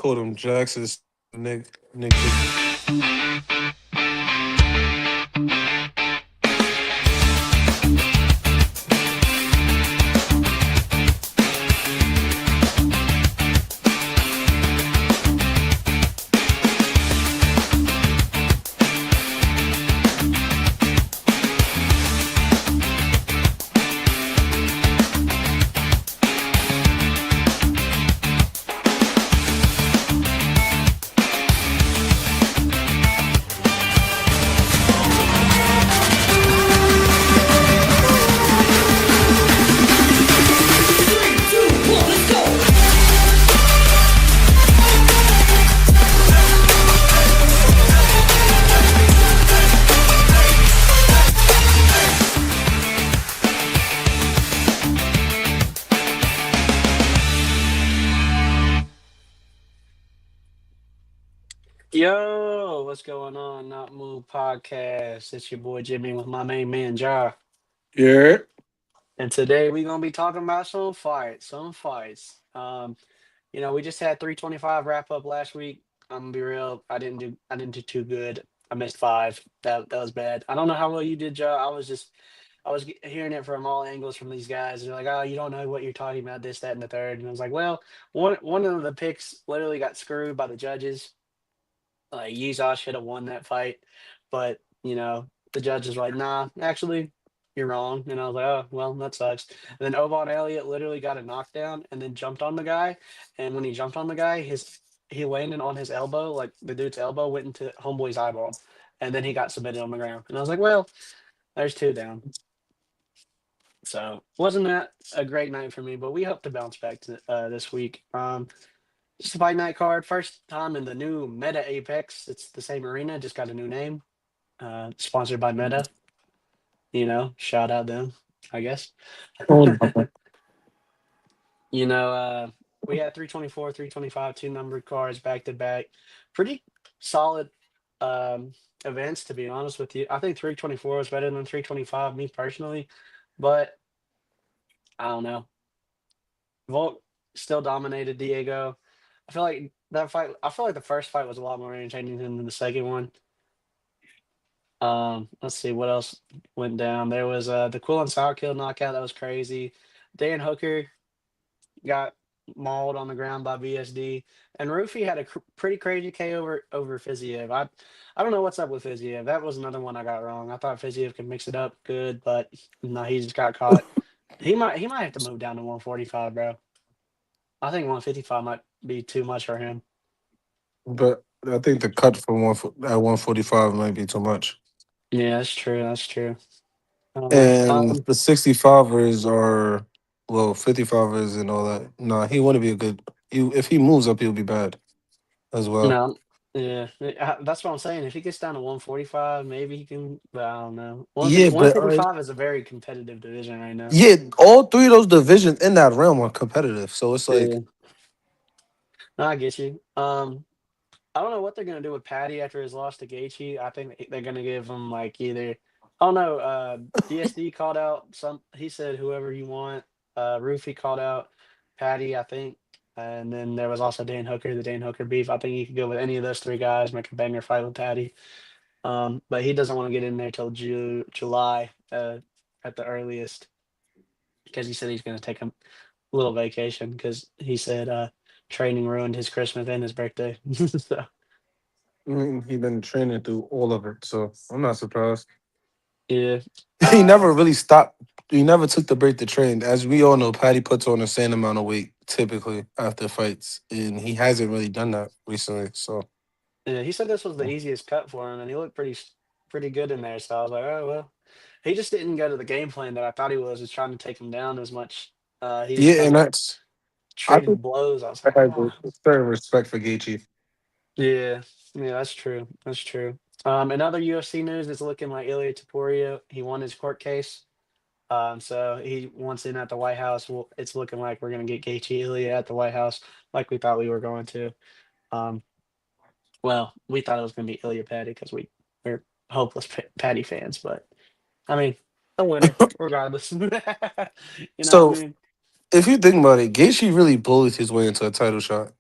called him Jackson Nick Dick. Yo, what's going on? Not Move Podcast. It's your boy Jimmy with my main man Jar. Yeah. And today we're gonna be talking about some fights. Some fights. We just had 325 wrap up last week. I'm gonna be real. I didn't do too good. I missed five. That was bad. I don't know how well you did, Jar. I was hearing it from all angles from these guys. They're like, oh, you don't know what you're talking about, this, that, and the third. And I was like, well, one of the picks literally got screwed by the judges. Like Yuzha should have won that fight, but the judge is like, "Nah, actually, you're wrong." And I was like, "Oh, well, that sucks." And then Ovon Elliott literally got a knockdown and then jumped on the guy. And when he jumped on the guy, his he landed on his elbow, like the dude's elbow went into Homeboy's eyeball, and then he got submitted on the ground. And I was like, "Well, there's two down." So wasn't that a great night for me? But we hope to bounce back to this week. Just a fight night card. First time in the new Meta Apex. It's the same arena, just got a new name. Sponsored by Meta. Shout out them, I guess. Oh, no. you know, uh, we had 324, 325, two numbered cards back to back. Pretty solid events, to be honest with you. I think 324 was better than 325, me personally. But I don't know. Volk still dominated Diego. I feel like the first fight was a lot more entertaining than the second one. Let's see what else went down. There was the Quill and Sourkill knockout that was crazy. Dan Hooker got mauled on the ground by VSD, and Rufy had a pretty crazy KO over Fiziev. I don't know what's up with Fiziev. That was another one I got wrong. I thought Fiziev could mix it up good, but no, he just got caught. He might have to move down to 145, bro. I think 155 might be too much for him. But I think the cut for at 145 might be too much. Yeah, that's true. That's true. I don't know. And the 65ers are, well, 55ers and all that. Nah, he wouldn't be a good. If he moves up, he'll be bad as well. No, yeah, that's what I'm saying. If he gets down to 145, maybe he can. But I don't know. Yeah, but 155 is a very competitive division right now. yeah, all three of those divisions in that realm are competitive. So it's like, Yeah, no, I get you. I don't know what they're gonna do with Patty after his loss to Gaethje. I think they're gonna give him like either. I don't know. DSD called out some. He said whoever you want. Rufy called out Patty, I think, and then there was also Dan Hooker, the Dan Hooker beef. I think you could go with any of those three guys, make a banger fight with Patty. But he doesn't want to get in there till July at the earliest because he said he's gonna take a little vacation because he said training ruined his Christmas and his birthday. So. he been training through all of it. So I'm not surprised. Yeah. He Uh, never really stopped. He never took the break to train. As we all know, Patty puts on the same amount of weight typically after fights, and he hasn't really done that recently. So yeah, he said this was the easiest cut for him, and he looked pretty good in there. So I was like, oh well. He just didn't go to the game plan that I thought he was trying to take him down as much. He just yeah, kind and of that's I think traded blows. I was I like, have oh, a certain respect for Gaethje. yeah, yeah, that's true. That's true. In other UFC news, it's looking like Ilya Taporia, he won his court case. So he wants in at the White House. Well, it's looking like we're gonna get Gaethje Ilya at the White House, like we thought we were going to. Um, Well, we thought it was going to be Ilya Patty because we're hopeless Patty fans, but I mean, a winner regardless. You know what I So mean? if you think about it, Gaethje really bullied his way into a title shot.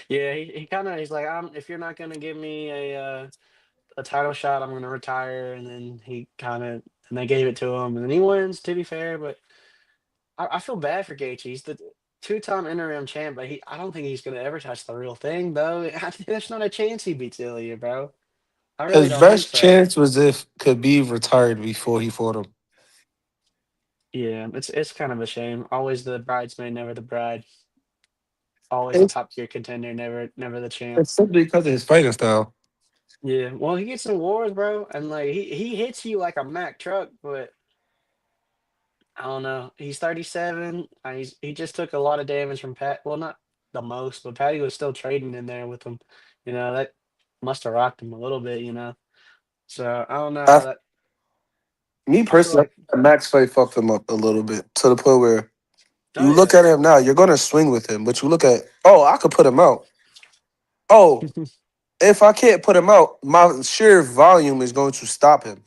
Yeah, he kind of he's like, if you're not gonna give me a title shot, I'm gonna retire. And then he kind of and they gave it to him, and then he wins. To be fair, but I feel bad for Gaethje. He's the two-time interim champ, but I don't think he's gonna ever touch the real thing, though. There's not a chance he beats Ilya, bro. I really His don't think best so. chance was if Khabib retired before he fought him. Yeah, it's kind of a shame. Always the bridesmaid, never the bride. Always a It's, top tier contender, never the champ. it's simply because of his fighting style. Yeah, well, he gets in wars, bro, and like he hits you like a Mack truck, but I don't know. He's 37. He just took a lot of damage from Pat. Well, not the most, but Patty was still trading in there with him. That must have rocked him a little bit. So I don't know. I, That me I feel personally, like, I think Max fight fucked him up a little bit to the point where oh you look yeah, at him now, you're gonna swing with him, but you look at, oh, I could put him out. Oh, if I can't put him out, my sheer volume is going to stop him.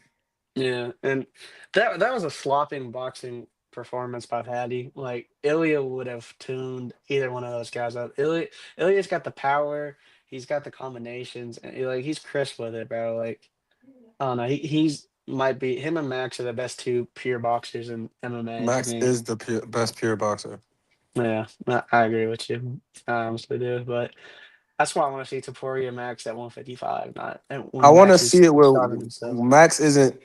yeah, and that was a slopping boxing performance by Patty. Like Ilya would have tuned either one of those guys up. Ilya's got the power. He's got the combinations, and he's crisp with it, bro. Like I don't know. He's might be him and Max are the best two pure boxers in MMA to Max me. is the best pure boxer. Yeah, I agree with you. I honestly do. But that's why I want to see Taporia Max at 155, not and I when want to Max see is it where starving himself. Max isn't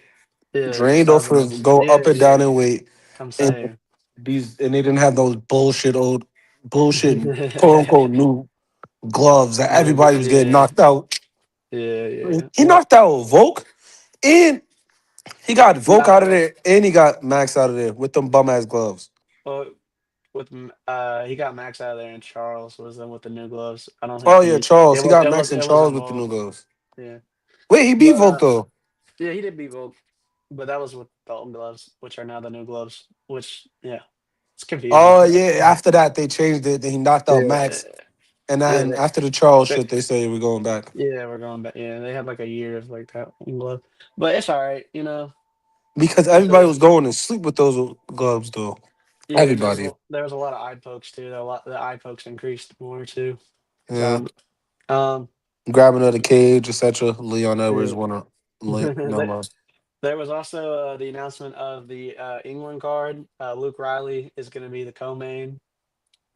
Yeah, drained off starving of himself. go Yeah, up and down in weight, I'm and saying. they didn't have those bullshit quote unquote new gloves that Yeah, everybody was getting yeah, knocked out. yeah. He knocked out Volk, and he got Volk out of No, there, and he got Max out of there with them bum ass gloves. well, he got Max out of there, and Charles was then with the new gloves. I don't think Oh yeah, he. Charles. It He was got it Max was and it Charles wasn't with the new Volk. gloves. Yeah, Wait, he beat but Volk though. yeah, he did beat Volk, but that was with the old gloves, which are now the new gloves. Which yeah, it's confusing, Oh but yeah. After that, they changed it. Then he knocked out yeah, Max, and yeah, then after the Charles they, shit, they say we're going back yeah, we're going back. Yeah, they had like a year of like that one glove, but it's all right. because It's everybody a was going to sleep with those gloves though. yeah, and Everybody. there was a lot of eye pokes too. The eye pokes increased more too. Yeah. So um Grabbing of the cage, etc. Leon Edwards yeah. wanna no there, more. there was also the announcement of the England card. Luke Riley is going to be the co-main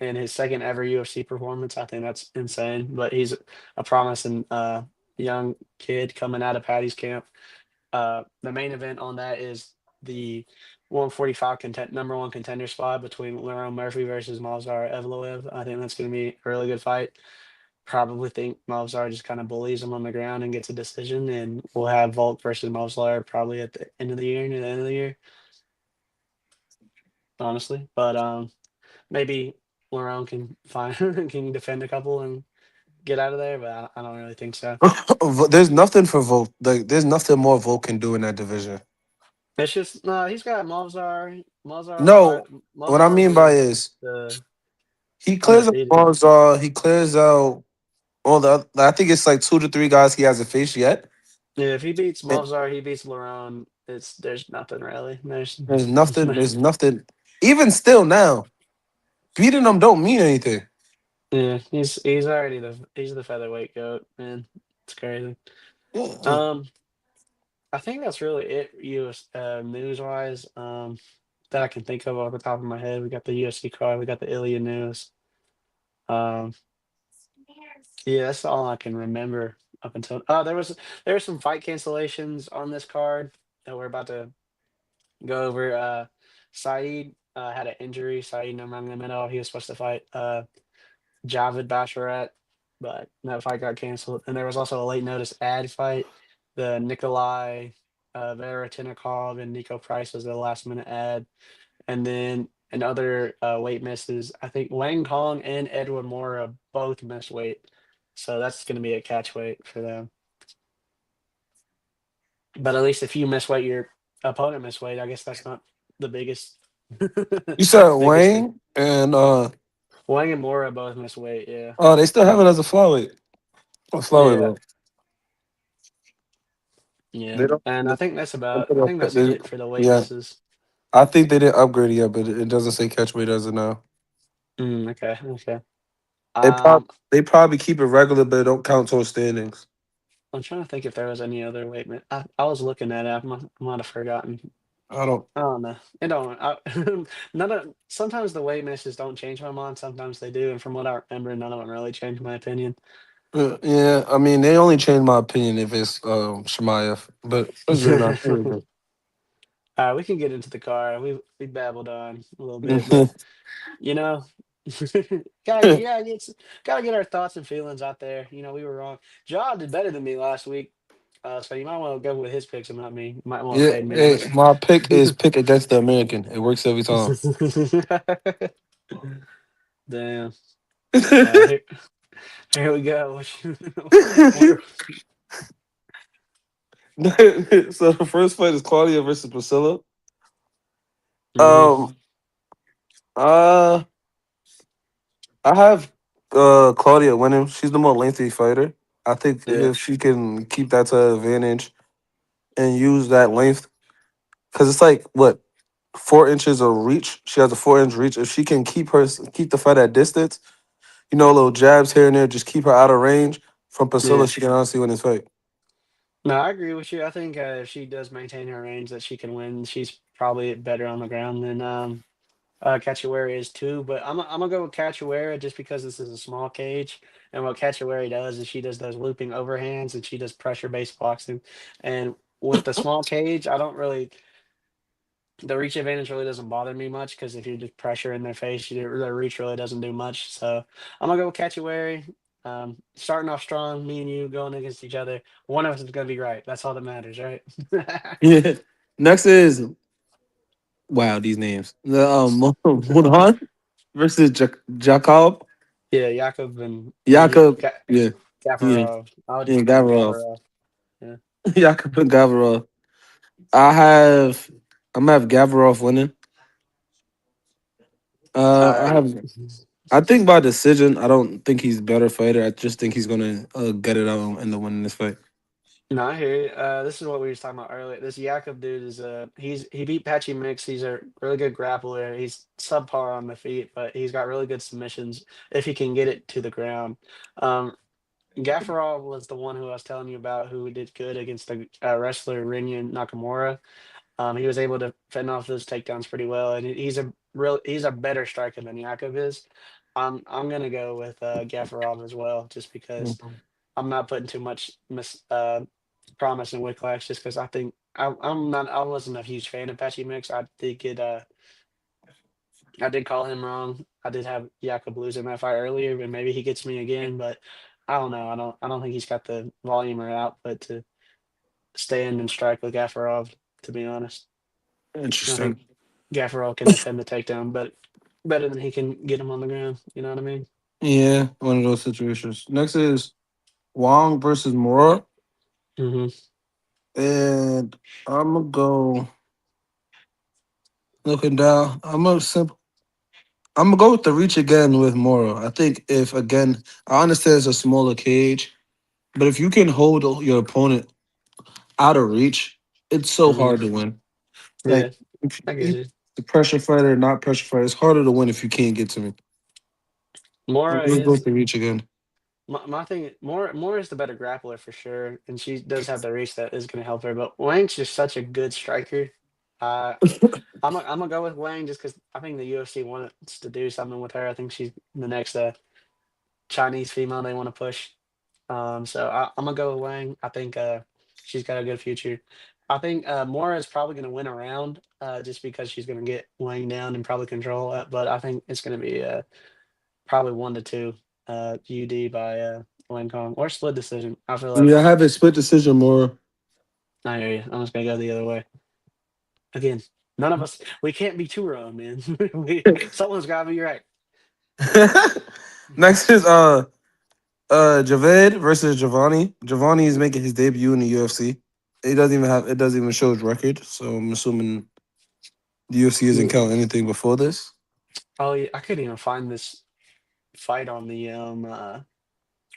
in his second ever UFC performance. I think that's insane, but he's a promising young kid coming out of Patty's camp. The main event on that is the 145 number one contender spot between Lerone Murphy versus Movsar Evloev. I think that's going to be a really good fight. Probably think Movsar just kind of bullies him on the ground and gets a decision, and we'll have Volk versus Movsar probably at the end of the year, near the end of the year, honestly. But maybe Lerone can find can defend a couple and get out of there, but I don't really think so. There's nothing for Volk. Like there's nothing more Volk can do in that division. It's just no. He's got Movsar. Movsar will No, fight. what I Movsar will mean be by is the he clears out undefeated. Barzal, he clears out all the I think it's like 2 to 3 guys he hasn't faced yet. Yeah, if he beats And Movsar, he beats Lerone. There's nothing really. There's there's nothing even still now. Beating them don't mean anything. yeah. He's already he's the featherweight goat, man. It's crazy. Yeah. Um, I think that's really it. US news wise. That I can think of off the top of my head. We got the UFC card. We got the Ilya news. Um, yeah, that's all I can remember up until. There were some fight cancellations on this card that we're about to go over. Saeed had an injury. Saeed Nurmagomedov. He was supposed to fight Javid Basharat, but that fight got canceled. And there was also a late notice ad fight. The Nikolai Veretinikov and Nico Price was the last minute ad. And then in other weight misses, I think Wang Kong and Edward Mora both missed weight. So that's going to be a catch weight for them. But at least if you miss weight, your opponent miss weight. I guess that's not the biggest You said biggest thing. Wayne and Wang and Mora both miss weight. Yeah. oh they still have But it as a flyweight. A flyweight yeah, bro. yeah. They don't And I think that's they- it for the weight yeah. misses. I think they didn't upgrade it yet, but it doesn't say catch weight as of now. Okay. Okay. They Um, probably they probably keep it regular, but it don't count towards standings. I'm trying to think if there was any other weight. I was looking at it. I might have forgotten. I don't. I don't know. It don't. None of. Sometimes the weight misses don't change my mind. Sometimes they do. And from what I remember, none of them really changed my opinion. Yeah, I mean they only change my opinion if it's Shemaev, but it's really not. We can get into the car. We babbled on a little bit, but you know, gotta get our thoughts and feelings out there. We were wrong. John did better than me last week, so you might want to go with his picks and not me. You might want to Yeah, fade me on hey, this. my pick is pick against the American. It works every time. Damn. Here, here we go. What- So the first fight is Claudia versus Priscilla. Mhm. Um, uh, I have Claudia winning. She's the more lengthy fighter. I think Yeah, if she can keep that to her advantage and use that length, because it's like what 4 inches of reach. She has a 4 inch reach. If she can keep the fight at distance, little jabs here and there, just keep her out of range from Priscilla. yeah. She can honestly win this fight. No, I agree with you. I think if she does maintain her range, that she can win. She's probably better on the ground than Cachoeira is too, but I'm gonna go with Cachoeira just because this is a small cage, and what Cachoeira does is she does those looping overhands and she does pressure based boxing, and with the small cage, I don't really the reach advantage really doesn't bother me much because if you just pressure in their face, their reach really doesn't do much. So I'm gonna go with Cachoeira. Starting off strong, me and you going against each other. One of us is gonna be right. That's all that matters, right? Yeah. Next is wow, these names. The Munhan versus Jakob. Yeah, Jakub and Jakob. Yeah. Yeah. Gavarov. I would Yeah, just call him Gavrov. Gavarov. Yeah. Jakob and Gavrov. I have I'm gonna have Gavrov winning. I I have I think by decision. I don't think he's a better fighter. I just think he's gonna get it out and the win in this fight. no, I hear you. This is what we were talking about earlier. This Jakub dude is he beat Patchy Mix. He's a really good grappler. He's subpar on the feet, but he's got really good submissions if he can get it to the ground. Um, Gafarov was the one who I was telling you about who did good against the wrestler Rinyan Nakamura. He was able to fend off those takedowns pretty well, and he's a better striker than Yakov is. I'm gonna go with Gafarov as well, just because I'm not putting too much promise in Wicklax, just because I wasn't a huge fan of Patchy Mix. I did get I did call him wrong. I did have Yakov losing that fight earlier, but maybe he gets me again. But I don't know. I don't think he's got the volume or output to stand and strike with Gafarov. To be honest. I Interesting. think Gaffarell can defend the takedown, but better than he can get him on the ground. You know what I mean? Yeah, one of those situations. Next is Wong versus Mora, Hmm. and I'm gonna go looking down. I'm gonna go with the reach again with Mora. I think if again, I understand it's a smaller cage, but if you can hold your opponent out of reach, it's so Hmm. hard to win. Yeah, Like if I get you, you. the pressure fighter, not pressure fighter, it's harder to win if you can't get to me. I'm Mora gonna go with is the reach again. my thing. Mora is the better grappler for sure, and she does have the reach that is going to help her. But Wang's just such a good striker. Uh, I'm gonna go with Wang just because I think the UFC wants to do something with her. I think she's the next Chinese female they want to push. So I'm gonna go with Wang. I think she's got a good future. I think Mora is probably gonna win a round just because she's gonna get Wang down and probably control it. But I think it's gonna be probably 1-2 UD by Wang Kong or split decision. I feel like Yeah, I have a split decision, Mora. I hear you. I'm just gonna go the other way again. None of us we can't be too wrong, man. Someone's gotta be right. Next is Javed versus Giovanni. Giovanni is making his debut in the UFC. It doesn't even show his record, so I'm assuming the UFC isn't Yeah. counting anything before this. Oh yeah, I couldn't even find this fight on the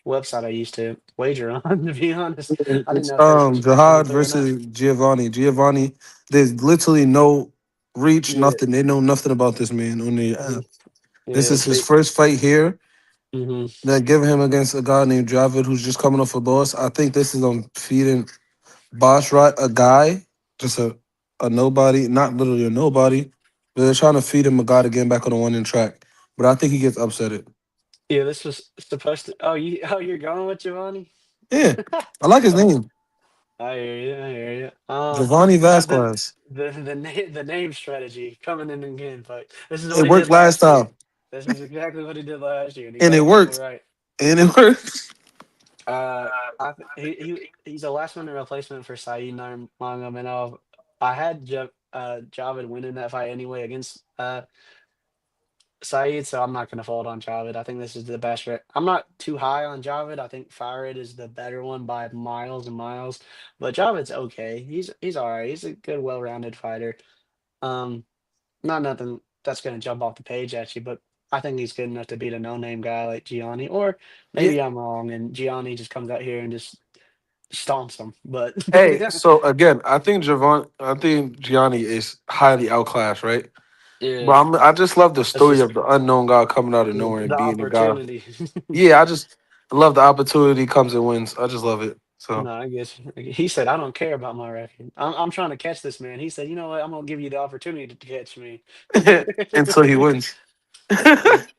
website I used to wager on, to be honest. I didn't It's know if this was coming Jihad through or not. versus Giovanni. Giovanni, there's literally no reach, Yeah. nothing. They know nothing about this man on the Mhm. This Yeah. is his first fight here. Hmm. Then give him against a guy named Javid who's just coming off a loss. I think this is on feeding Bosch right a guy, just a nobody, not literally a nobody, but they're trying to feed him a guy to get him back on the winning track. But I think he gets upset it. Yeah, this was supposed to. Oh, you're going with Giovanni? Yeah. I like his Oh, name. I hear you. I hear you. Giovanni The Vasquez. the name strategy coming in again, but this is what It he did worked last last year. time. This is exactly what he did last year, and he And got it a couple worked. right. And it worked. Uh, he's a last minute replacement for Saeed Nurmagomedov. I had Javid winning that fight anyway against Saeed, so I'm not going to fold on Javid. I think this is the best. I'm not too high on Javid. I think Farid is the better one by miles and miles, but Javid's okay. He's all right. He's a good, well-rounded fighter. Um, Not nothing that's going to jump off the page at you, but I think he's good enough to beat a no-name guy like Gianni. Or Yeah. maybe I'm wrong, and Gianni just comes out here and just stomps him. But Hey, so again, I think Gianni is highly outclassed, right? But yeah, I just love the that's story just of the unknown guy coming out of nowhere and the beating the guy. opportunity. Yeah, I love the opportunity comes and wins. I just love it. So No, I guess he said, "I don't care about my record. I'm trying to catch this man." He said, "You know what? I'm gonna give you the opportunity to catch me." until he wins.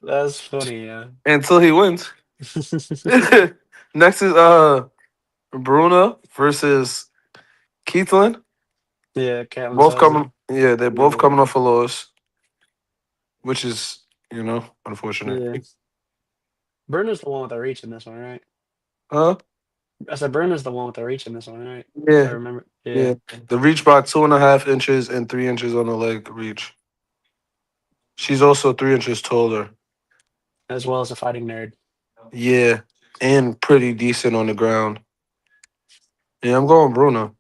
That's funny, yeah. Until he wins. Next is Bruna versus Keithlin. Yeah, Catlin Both Souza. coming yeah, they're both Yeah, coming off a loss, which is, unfortunate. yeah. Bruno's the one with the reach in this one, right? Huh? I said Bruno's the one with the reach in this one, right? If I Yeah. remember. Yeah, Yeah. The reach by 2.5 inches and 3 inches on the leg reach. She's also 3 inches taller. as well as a fighting nerd. Yeah. And pretty decent on the ground. Yeah, I'm going Bruno.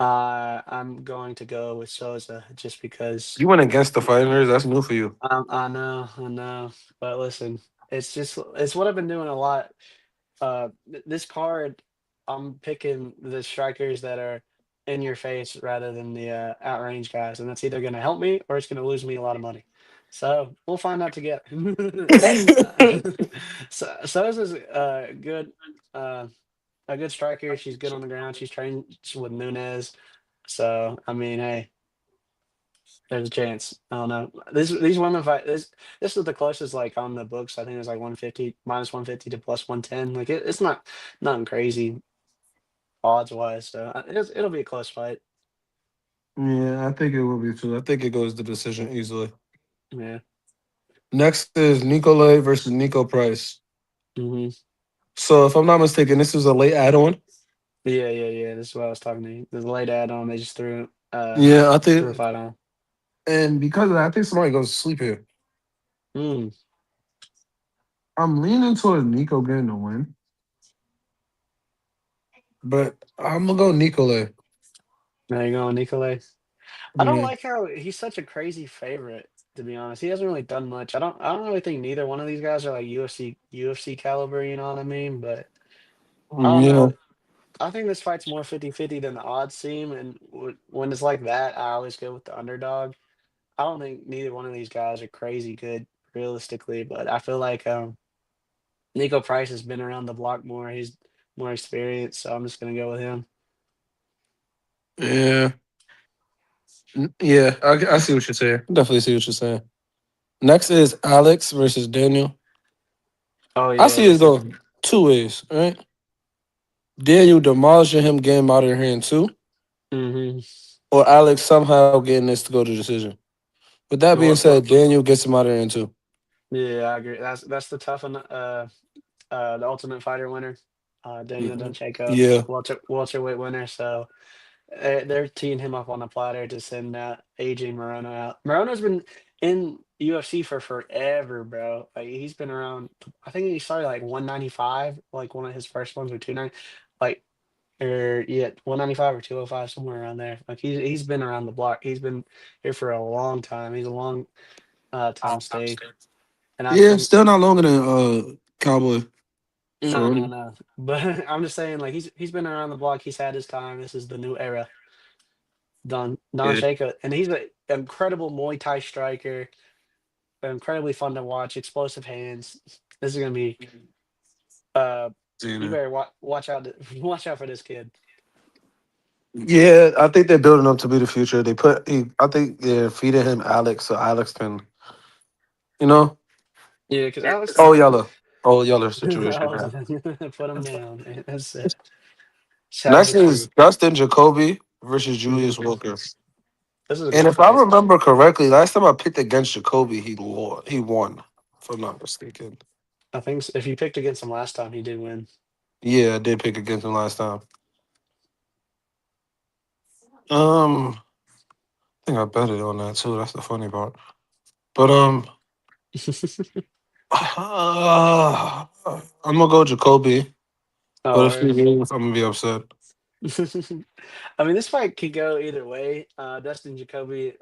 I'm going to go with Souza just because You went against the fighters. That's new for you. I know. But listen, it's what I've been doing a lot. This card, I'm picking the strikers that are in your face rather than the outrange guys, and that's either going to help me or it's going to lose me a lot of money. So we'll find out together. So this is uh, a good striker. She's good on the ground. She's trained with Nunez. So I mean, hey, there's a chance. I don't know. These women fight. This is the closest like on the books. I think it's like 150 minus 150 to plus 110. Like it's not nothing crazy odds wise. So it'll be a close fight. Yeah, I think it will be too. I think it goes to decision easily. Yeah. Next is Nicolay versus Nico Price. Hmm. So if I'm not mistaken, this is a late add-on. Yeah. This is what I was talking to you. The late add on. They just Yeah, I threw a think, fight on. and because of that, I think somebody goes to sleep here. Mm. I'm leaning towards Nico getting the win, but I'm gonna go Nicolay. There you go, Nicolay. I don't Yeah. like how he's such a crazy favorite. To be honest, he hasn't really done much. I don't really think neither one of these guys are like UFC caliber. You know what I mean? But I don't Yeah. know. I think this fight's more 50-50 than the odds seem, and when it's like that, I always go with the underdog. I don't think neither one of these guys are crazy good realistically, but I feel like Nico Price has been around the block more. He's more experienced, so I'm just gonna go with him. Yeah. Yeah, I see what you're saying. Definitely see what you're saying. Next is Alex versus Daniel. Oh I yeah, see it this is. go two ways, right? Daniel demolishing him, getting him out of your hand too, Hmm. or Alex somehow getting this to go to decision. With that being Well, said, Daniel gets him out of here too. yeah, I agree. That's the tough one. The Ultimate Fighter winner, Daniel Dunchako, Yeah. welterweight winner. So they're teeing him up on a platter to send AJ Morono out. Morono's been in UFC for forever, bro. Like he's been around. I think he started like 195, like one of his first ones or 290, like or yeah, 195 or 205, somewhere around there. Like he's been around the block. He's been here for a long time. He's a long time stay, and I Yeah, think still not longer than Cowboy Cerrone. no. But I'm just saying, like he's been around the block. He's had his time. This is the new era. Don Yeah. Shaker, and he's an incredible Muay Thai striker. incredibly fun to watch. Explosive hands. This is gonna be. Uh, Seen you it. better watch out. Watch out for this kid. Yeah, I think they're building up to be the future. I think they're feeding him Alex, so Alex can, you know, Yeah, because Alex. oh Yeller, oh Yeller situation. Oh, put him down. Man. That's sad Next but true. is Dustin Jacoby versus Hmm. Julius Walker. This is a And good if I fight. remember correctly, last time I picked against Jacoby, he won, if I'm not mistaken. I think if you picked against him last time, he did win. Yeah, I did pick against him last time. I think I betted on that too. That's the funny part. But I'm gonna go Jacoby. But Oh, if he word. loses, I'm gonna be upset. I mean, this fight could go either way. Dustin Jacoby,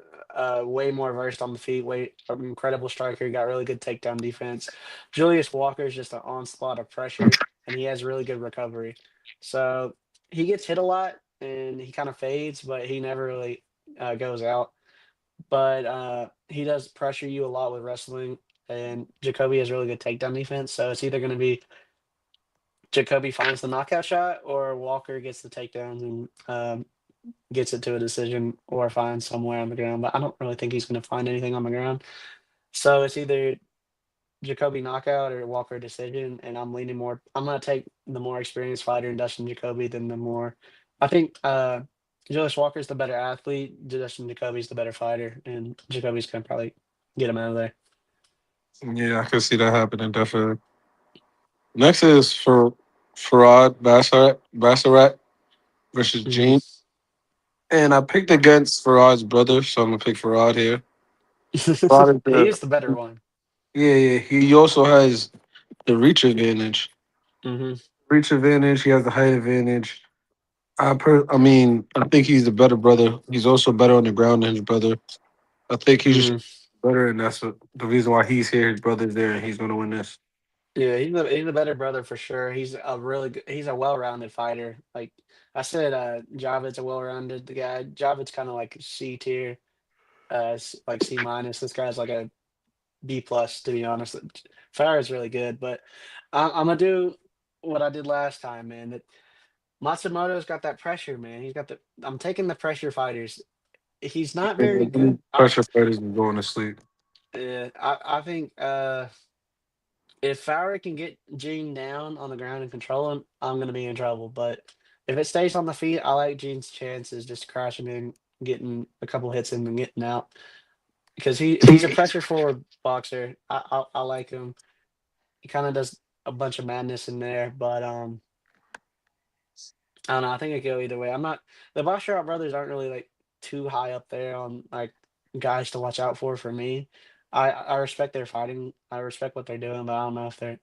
way more versed on the feet, way incredible striker, got really good takedown defense. Julius Walker is just an onslaught of pressure, and he has really good recovery. So he gets hit a lot, and he kind of fades, but he never really goes out. But he does pressure you a lot with wrestling, and Jacoby has really good takedown defense. So it's either going to be Jacoby finds the knockout shot, or Walker gets the takedowns and gets it to a decision, or finds somewhere on the ground. But I don't really think he's going to find anything on the ground. So it's either Jacoby knockout or Walker decision. And I'm leaning more. I'm going to take the more experienced fighter in Dustin Jacoby than the more. I think Julius Walker's the better athlete. Dustin Jacoby's the better fighter, and Jacoby's going to probably get him out of there. Yeah, I can see that happening definitely. Next is for Farad Bassarat versus Hmm. Gene. And I picked against Farad's brother, so I'm gonna pick Farad here. Farad is He is the the better one. yeah, yeah. He also has the reach advantage. Hmm. Reach advantage. He has the height advantage. I mean, I think he's the better brother. He's also better on the ground than his brother. I think he's just Hmm. better, and that's the reason why he's here. His brother's there, and he's gonna win this. Yeah, he's a better brother for sure. He's a really good, he's a well-rounded fighter. Like I said, Javid's a well-rounded guy. Javid's kind of like C tier, like C minus. This guy's like a B plus, to be honest. Fire is really good, but I'm gonna do what I did last time, man. That Matsumoto's got that pressure, man. He's got the. I'm taking the pressure fighters. He's not very good. Pressure fighters and going to sleep. I think if Fowler can get Gene down on the ground and control him, I'm going to be in trouble. But if it stays on the feet, I like Gene's chances just crashing in, getting a couple hits in and getting out because he's a pressure forward boxer. I like him. He kind of does a bunch of madness in there, but I don't know. I think it could go either way. I'm not the Basharat brothers aren't really like too high up there on like guys to watch out for me. I respect their fighting. I respect what they're doing, but I don't know if they're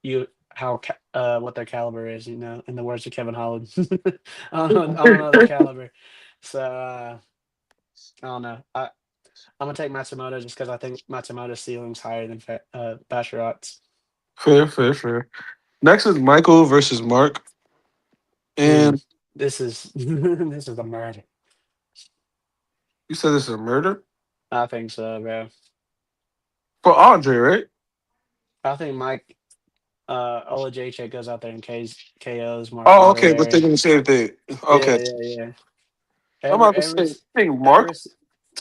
you what their caliber is, in the words of Kevin Holland. I don't know their caliber. So I don't know. I'm gonna take Matsumoto just because I think Matsumoto's ceiling's higher than Basharat's. Fair, fair, fair. Next is Michael versus Mark, Mm, and this is this is a murder. you said this is a murder I think so, bro. for Andre, right? I think Mike Olajaychik goes out there and KOs Mark Oh, Andre okay, but they're Barry. gonna say the thing. Okay, Yeah, yeah, yeah. I'm Ever about to ever say, s- hey, Mark. ever s-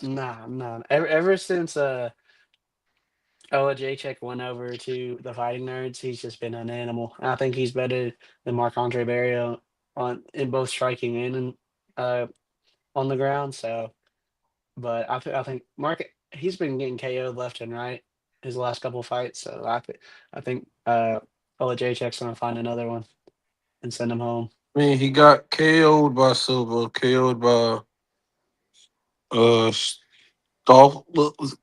nah, nah. Ever since Jacek went over to the Fighting Nerds. He's just been an animal. I think he's better than Marc Andre Barrio on in both striking and uh, on the ground. So, but I think Mark he's been getting KO'd left and right his last couple fights. So I think Jacek's gonna find another one and send him home. I mean, he got KO'd by Silva, KO'd by Dolph.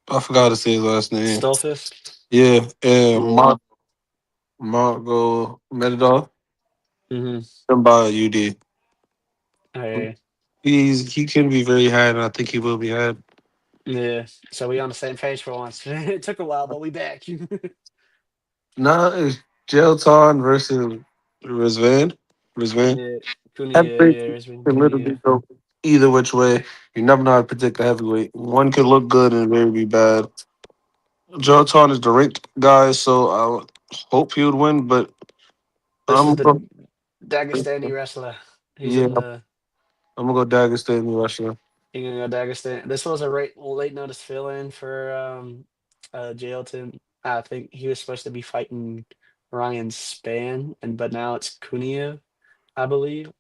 I forgot to say his last name. Stolfist. Yeah, and Yeah. Margo Medidov Mm-hmm. and by UD. Okay. He can be very had, and I think he will be had. Yeah. So we on the same page for once. It took a while, but we back. Now it's Gelton versus Rizvan. Rizvan. Yeah. Cunha. Heavyweight Yeah. There's been can literally Cunha. go either which way. You never know how to predict the heavyweight. One could look good and very be bad. Jotan is the ranked guy, so I would hope he would win. But This is I'm the gonna Dagestani wrestler. He's yeah, in the. I'm gonna go Dagestan in Russia. You gonna go Dagestan. This was a late notice fill in for Jailton. I think he was supposed to be fighting Ryan Span, and but now it's Kuniev, I believe.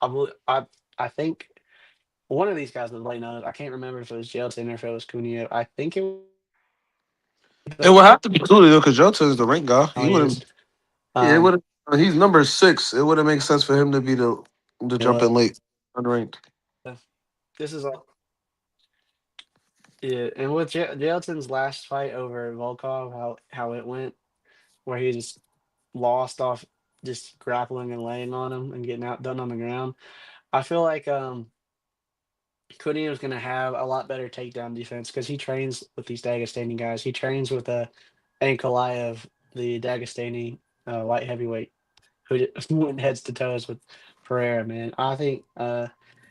I think one of these guys was late notice. I can't remember if it was Jailton or if it was Kuniev. I think it was Kuniev, It but would have to be Coolio because Jotan is the ranked guy. now He he is. wouldn't. Yeah, it Um, would. He's number 6. It wouldn't make sense for him to be the jump yeah, in late, unranked. this is all. Yeah, and with Jailton's last fight over Volkov, how it went, where he just lost off just grappling and laying on him and getting outdone on the ground. I feel like Kudinov gonna have a lot better takedown defense because he trains with these Dagestani guys. He trains with Ankalaev, the Dagestani light heavyweight, who went heads to toes with Pereira. Man, I think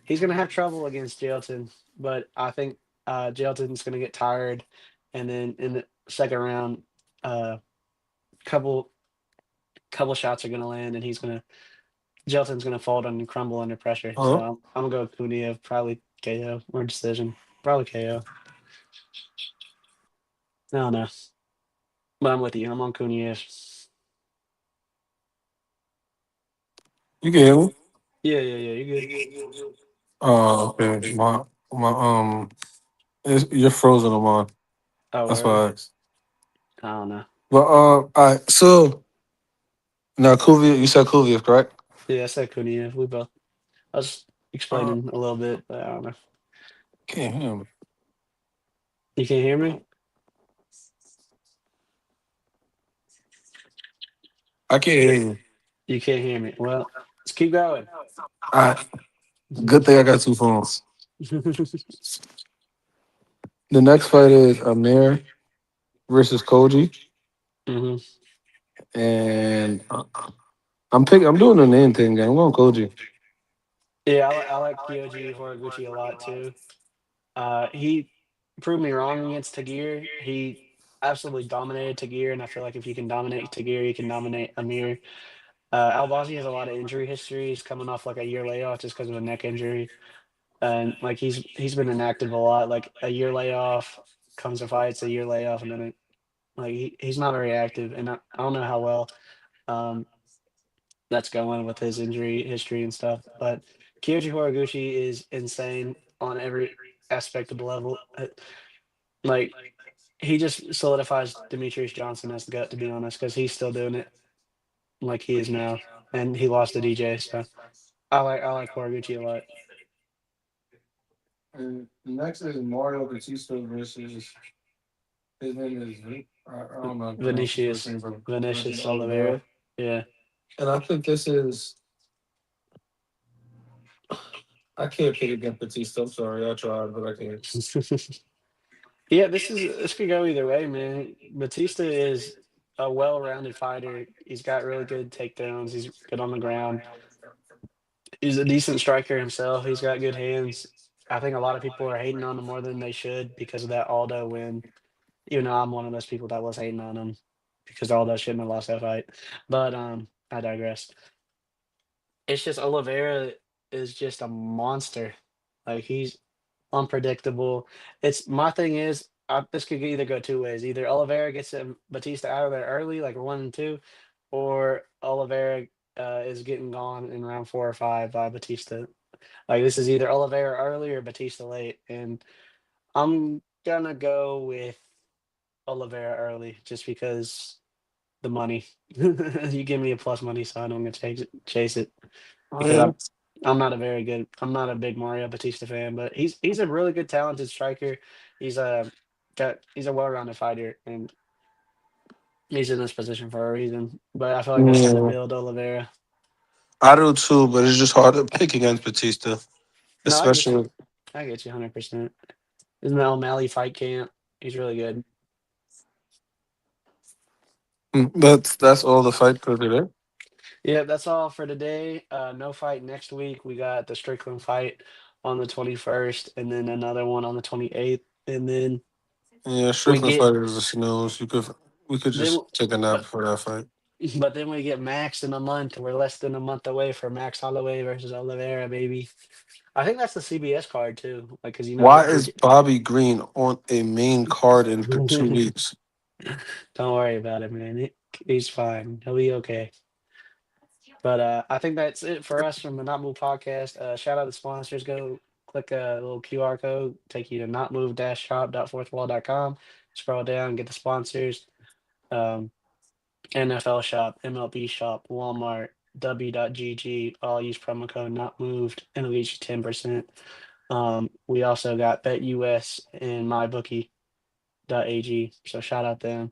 he's gonna have trouble against Jailton, but I think Jailton's gonna get tired, and then in the second round, uh, couple couple shots are gonna land, and Jelton's gonna fold and crumble under pressure. So Uh-huh. I'm gonna go Kuniev, probably KO or decision, probably KO. I don't know, but I'm with you. I'm on Kuniev. You can hear me? Yeah. You good? Oh, okay. My you're frozen on mine. Oh, That's word. why I asked. I don't know. But all right. So now Kuvia, you said Kuvia, correct? Yeah, I said Kuniev. We both. I was Uh, explaining a little bit, but I don't know. can't hear me. You can't hear me? I can't hear you. You can't hear me. Well, let's keep going. I good thing I got two phones. The next fight is Amir versus Koji, hmm and I'm doing the name thing. Gang. I'm going Koji. Yeah, I like Kyoji Horiguchi a lot too. He proved me wrong against Tagir. He absolutely dominated Tagir, and I feel like if you can dominate Tagir, you can dominate Amir. Albazi has a lot of injury history. He's coming off like a year layoff just because of a neck injury, and like he's been inactive a lot. Like a year layoff, comes to fights, a year layoff, and then like he's not very active, and I don't know how well um, that's going with his injury history and stuff. But Kyoji Horiguchi is insane on every aspect of the level. Like he just solidifies Demetrius Johnson as the GOAT, to be honest, because he's still doing it like he is now, and he lost to DJ. So I like Horiguchi a lot. And next is Mario Batista versus his name is I don't know how to pronounce his first Vinicius name, but versus Vinicius Oliveira. Oliveira. Yeah. And I think this is I can't pick against Batista. I'm sorry, I tried, but I can't. Yeah, this could go either way, man. Batista is a well-rounded fighter. He's got really good takedowns. He's good on the ground. He's a decent striker himself. He's got good hands. I think a lot of people are hating on him more than they should because of that Aldo win. Even though I'm one of those people that was hating on him because Aldo shouldn't have lost that fight. But I digress. It's just Oliveira is just a monster. Like he's unpredictable. It's my thing is this could either go two ways. Either Oliveira gets Batista out of there early, like 1 and 2, or Oliveira is getting gone in round 4 or 5 by Batista. Like this is either Oliveira early or Batista late, and I'm gonna go with Oliveira early just because the money. You give me a plus money sign, I'm gonna chase it Oh because yeah. I'm not a big Mario Batista fan, but he's a really good talented striker. He's a he's a well-rounded fighter, and he's in this position for a reason. But I feel like it's time to Yeah. build Oliveira. I do too, but it's just hard to pick against Batista, No, I get you. especially. I get you 100%. Isn't that O'Malley fight camp? He's really good. That's all the fight for today. Yeah, that's all for today. No fight next week. We got the Strickland fight on the 21st, and then another one on the 28th, and then Yeah, We Strickland get fighters, she knows we could then, just take a nap but before that fight. but then we get Max in a month. We're less than a month away for Max Holloway versus Oliveira, baby. I think that's the CBS card too. Like, cause Why we're is Bobby Green on a main card in 2 weeks? don't worry about it, man. He's fine. He'll be okay. But I think that's it for us from the Not Move podcast. Shout out to sponsors. Go click a little QR code, take you to notmove-shop.fourthwall.com. Scroll down, get the sponsors. Um, NFL shop, MLB shop, Walmart, W.GG. All use promo code not moved and it'll get you 10%. We also got BetUS and MyBookie.ag. So shout out them.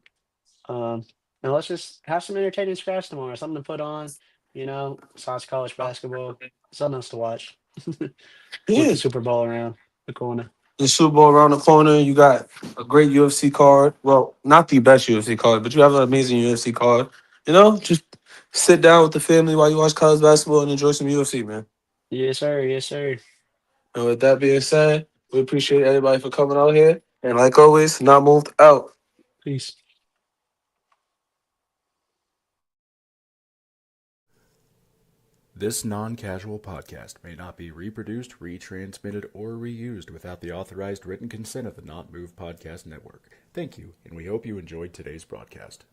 Um, and let's just have some entertaining scratch tomorrow, something to put on, besides college basketball, something else to watch with Yeah. the Super Bowl around the corner. The Super Bowl around the corner. You got a great UFC card. Well, not the best UFC card, but you have an amazing UFC card. Just sit down with the family while you watch college basketball and enjoy some UFC, man. Yes, sir. Yes, sir. And with that being said, we appreciate everybody for coming out here. And like always, not moved out. Peace. This non casual podcast may not be reproduced, retransmitted, or reused without the authorized written consent of the Not Move Podcast Network. Thank you, and we hope you enjoyed today's broadcast.